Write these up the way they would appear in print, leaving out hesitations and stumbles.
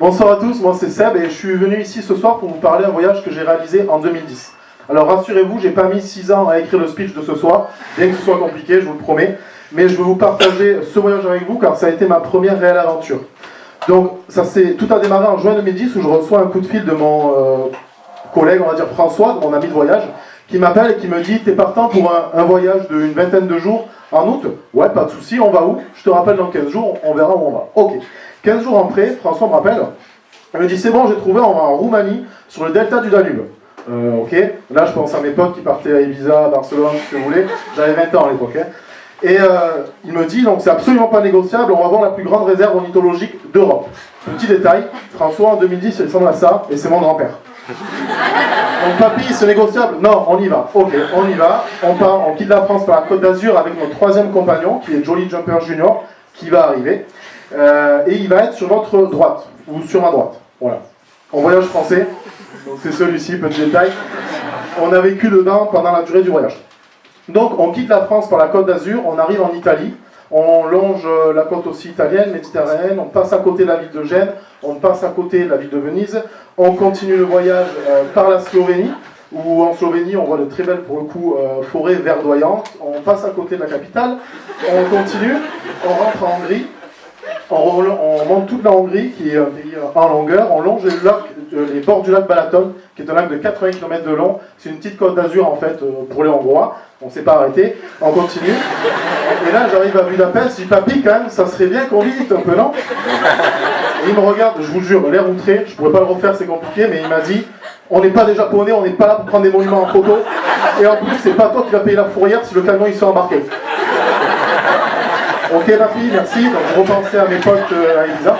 Bonsoir à tous, moi c'est Seb et je suis venu ici ce soir pour vous parler d'un voyage que j'ai réalisé en 2010. Alors rassurez-vous, j'ai pas mis 6 ans à écrire le speech de ce soir, bien que ce soit compliqué, je vous le promets, mais je veux vous partager ce voyage avec vous car ça a été ma première réelle aventure. Donc tout a démarré en juin 2010 où je reçois un coup de fil de mon collègue, on va dire François, de mon ami de voyage, qui m'appelle et qui me dit « T'es partant pour un voyage d'une vingtaine de jours en août ?» Ouais, pas de souci, on va où? Je te rappelle dans 15 jours, on verra où on va. Ok. 15 jours après, François me rappelle, il me dit « C'est bon, j'ai trouvé, on va en Roumanie, sur le delta du Danube. » Ok. Là, je pense à mes potes qui partaient à Ibiza, Barcelone, ce que vous voulez. J'avais 20 ans à l'époque. Hein. Et il me dit, donc c'est absolument pas négociable, on va voir la plus grande réserve ornithologique d'Europe. Petit détail, François en 2010 il ressemble à ça, et c'est mon grand-père. Donc papy, c'est négociable? Non, on y va. Ok, on y va. On part, on quitte la France par la Côte d'Azur avec notre troisième compagnon, qui est Jolly Jumper Junior, qui va arriver. Et il va être sur notre droite, ou sur ma droite. Voilà. En voyage français, donc c'est celui-ci, petit détail. On a vécu dedans pendant la durée du voyage. Donc on quitte la France par la Côte d'Azur, on arrive en Italie, on longe la côte aussi italienne, méditerranéenne, on passe à côté de la ville de Gênes, on passe à côté de la ville de Venise, on continue le voyage par la Slovénie, où en Slovénie on voit de très belles pour le coup forêts verdoyantes, on passe à côté de la capitale, on continue, on rentre en Hongrie, on monte toute la Hongrie qui est un pays en longueur, on longe les bords du lac Balaton, qui est un lac de 80 km de long, c'est une petite côte d'Azur en fait pour les Hongrois, on ne s'est pas arrêté, on continue, et là j'arrive à Budapest, je dis papy quand même, ça serait bien qu'on visite un peu, non? Et il me regarde, je vous jure, l'air outré, je ne pourrais pas le refaire, c'est compliqué, mais il m'a dit, on n'est pas des japonais, on n'est pas là pour prendre des monuments en photo, et en plus c'est pas toi qui vas payer la fourrière si le camion il se fait embarquer. Ok ma fille, merci. Donc je repensais à mes potes à Ibiza.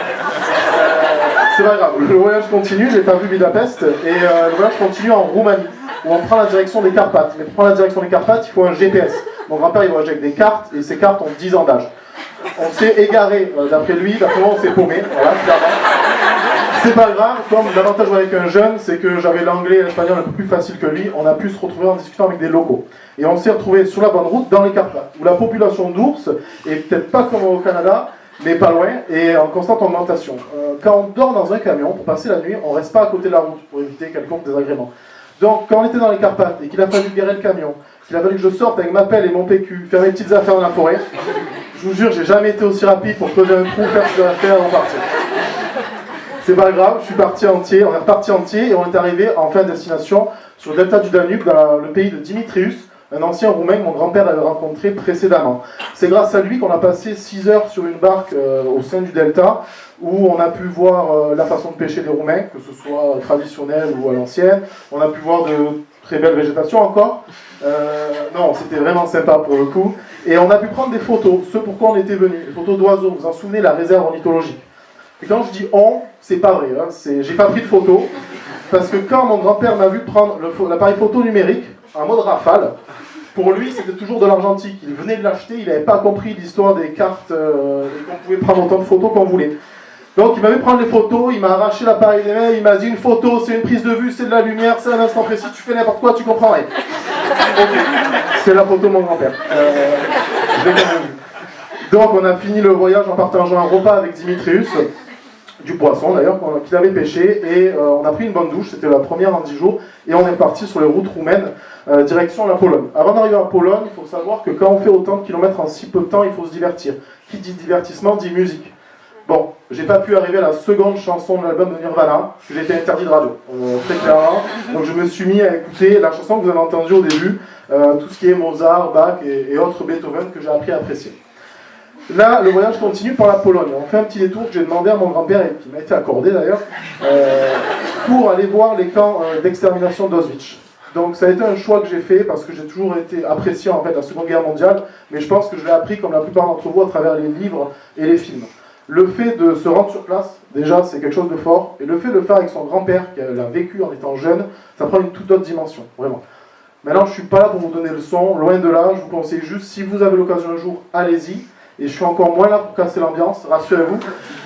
C'est pas grave, le voyage continue, j'ai pas vu Budapest, et le voyage continue en Roumanie, où on prend la direction des Carpates. Mais pour prendre la direction des Carpates, il faut un GPS. Mon grand-père il voyage avec des cartes, et ces cartes ont 10 ans d'âge. On s'est égaré, d'après lui, d'après moi on s'est paumé, voilà, clairement. C'est pas grave, comme l'avantage avec un jeune, c'est que j'avais l'anglais et l'espagnol un peu plus facile que lui, on a pu se retrouver en discutant avec des locaux. Et on s'est retrouvé sur la bonne route dans les Carpates, où la population d'ours est peut-être pas comme au Canada, mais pas loin, et en constante augmentation. Quand on dort dans un camion, pour passer la nuit, on reste pas à côté de la route, pour éviter quelconque désagrément. Donc quand on était dans les Carpates, et qu'il a fallu garer le camion, qu'il a fallu que je sorte avec ma pelle et mon PQ, faire mes petites affaires dans la forêt, je vous jure, j'ai jamais été aussi rapide pour creuser un trou, faire ce que affaires et repartir. C'est pas grave, je suis parti entier, on est reparti entier et on est arrivé en fin de destination sur le delta du Danube, dans le pays de Dimitrius, un ancien Roumain que mon grand-père avait rencontré précédemment. C'est grâce à lui qu'on a passé 6 heures sur une barque au sein du delta, où on a pu voir la façon de pêcher des Roumains, que ce soit traditionnel ou à l'ancienne. On a pu voir de très belles végétations encore. Non, c'était vraiment sympa pour le coup. Et on a pu prendre des photos, ce pourquoi on était venu, les photos d'oiseaux. Vous vous en souvenez, la réserve ornithologique. Et quand je dis on, c'est pas vrai, hein, j'ai pas pris de photo, parce que quand mon grand-père m'a vu prendre l'appareil photo numérique, en mode rafale, pour lui c'était toujours de l'argentique, il venait de l'acheter, il n'avait pas compris l'histoire des cartes, et qu'on pouvait prendre autant de photos qu'on voulait. Donc il m'a vu prendre les photos, il m'a arraché l'appareil des mains, il m'a dit une photo c'est une prise de vue, c'est de la lumière, c'est un instant précis, tu fais n'importe quoi, tu comprends rien. C'est la photo de mon grand-père. Je l'ai quand même vu. Donc on a fini le voyage en partageant un repas avec Dimitrius, du poisson d'ailleurs, qu'il avait pêché, et on a pris une bonne douche, c'était la première en 10 jours, et on est parti sur les routes roumaines, direction la Pologne. Avant d'arriver en Pologne, il faut savoir que quand on fait autant de kilomètres en si peu de temps, il faut se divertir. Qui dit divertissement, dit musique. Bon, j'ai pas pu arriver à la seconde chanson de l'album de Nirvana, que j'ai été interdit de radio, très clairement, donc je me suis mis à écouter la chanson que vous avez entendue au début, tout ce qui est Mozart, Bach et autres Beethoven que j'ai appris à apprécier. Là, le voyage continue par la Pologne. On fait un petit détour que j'ai demandé à mon grand-père, et qui m'a été accordé d'ailleurs, pour aller voir les camps d'extermination d'Auschwitz. Donc ça a été un choix que j'ai fait, parce que j'ai toujours été apprécié en fait la Seconde Guerre mondiale, mais je pense que je l'ai appris comme la plupart d'entre vous à travers les livres et les films. Le fait de se rendre sur place, déjà c'est quelque chose de fort, et le fait de le faire avec son grand-père, qui l'a vécu en étant jeune, ça prend une toute autre dimension, vraiment. Maintenant je ne suis pas là pour vous donner le son, loin de là, je vous conseille juste, si vous avez l'occasion un jour, allez-y. Et je suis encore moins là pour casser l'ambiance, rassurez-vous.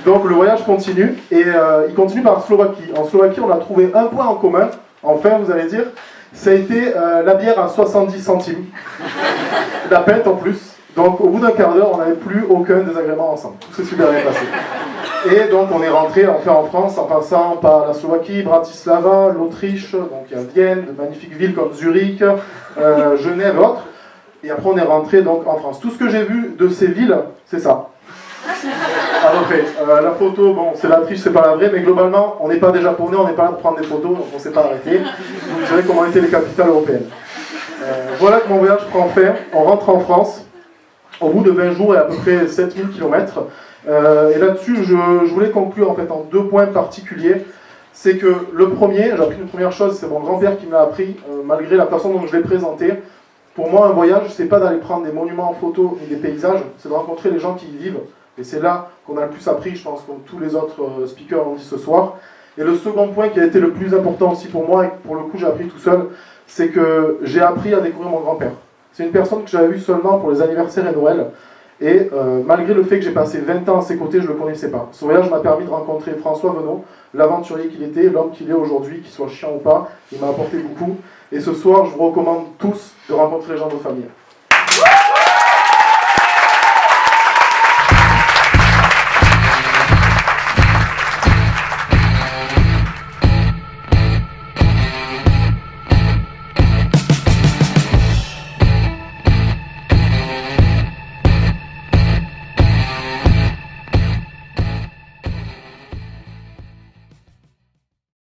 Donc le voyage continue, et il continue par Slovaquie. En Slovaquie, on a trouvé un point en commun, enfin vous allez dire, ça a été la bière à 70 centimes. La pinte en plus. Donc au bout d'un quart d'heure, on n'avait plus aucun désagrément ensemble. Tout s'est super bien passé. Et donc on est rentré enfin en France en passant par la Slovaquie, Bratislava, l'Autriche, donc il y a Vienne, de magnifiques villes comme Zurich, Genève et autres. Et après on est rentré donc en France. Tout ce que j'ai vu de ces villes, c'est ça. Alors après, la photo, bon c'est la triche, c'est pas la vraie, mais globalement on n'est pas des Japonais, on n'est pas là pour prendre des photos, donc on s'est pas arrêté. Vous direz comment étaient les capitales européennes. Voilà que mon voyage prend fin, on rentre en France, au bout de 20 jours et à peu près 7000 km. Et là-dessus, je voulais conclure en fait en 2 points particuliers. C'est que le premier, j'ai appris une première chose, c'est mon grand-père qui me l'a appris, malgré la façon dont je l'ai présenté. Pour moi, un voyage, c'est pas d'aller prendre des monuments en photo et des paysages, c'est de rencontrer les gens qui y vivent. Et c'est là qu'on a le plus appris, je pense, comme tous les autres speakers l'ont dit ce soir. Et le second point qui a été le plus important aussi pour moi, et que pour le coup j'ai appris tout seul, c'est que j'ai appris à découvrir mon grand-père. C'est une personne que j'avais vue seulement pour les anniversaires et Noël. Et malgré le fait que j'ai passé 20 ans à ses côtés, je ne le connaissais pas. Ce voyage m'a permis de rencontrer François Venot, l'aventurier qu'il était, l'homme qu'il est aujourd'hui, qu'il soit chiant ou pas. Il m'a apporté beaucoup. Et ce soir, je vous recommande tous de rencontrer les gens de famille.